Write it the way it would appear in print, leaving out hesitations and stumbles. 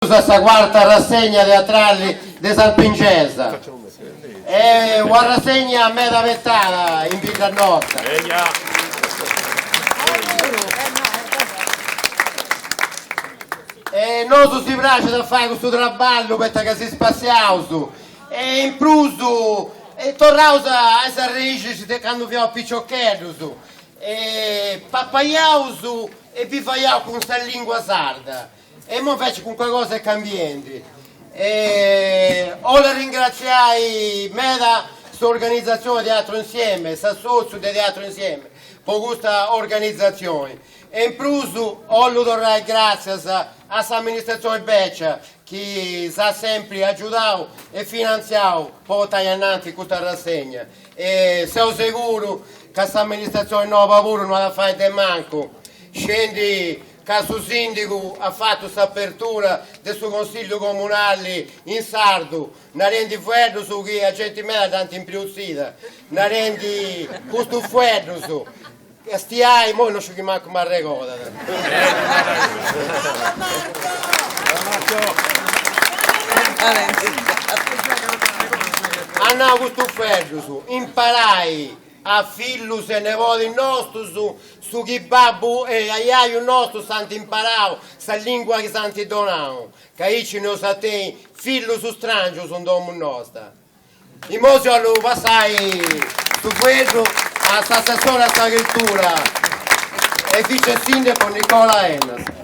Questa quarta rassegna teatrale di San Pincesa è una rassegna a metà vettata in vita nostra e non si piace da fare questo traballo perché si spaziamo e in plus e tornamos a essere radici quando abbiamo picciocchetti e papaiamo e vi facciamo con questa lingua sarda. E mo invece con qualcosa è cambiante. Voglio ringraziare Meda, questa organizzazione Teatro Insieme, questo socio di Teatro Insieme, per questa organizzazione. E in più voglio dare grazie alla amministrazione Beccia che ci ha sempre aiutato e finanziato per portare avanti questa rassegna. E sono sicuro che questa amministrazione nuova pure non la fa di manco. Scendi Caso Sindaco ha fatto questa apertura del suo consiglio comunale in sardo, ne rendi fuori su che la gente meno tanto impiuzzita, ne rendi questo fuori su, stiai, mo non ci chiamiamo come regola. Andiamo questo fuori su, imparai a figlio e nevoti nostri su chi babbo e aiaio nostro santi imparavo sta lingua che santi donavo che io non sapete figlio su strangio sono domo nostra i mosi allo passai su questo a sta assessore a sta scrittura e vice sindaco Nicola Ennas.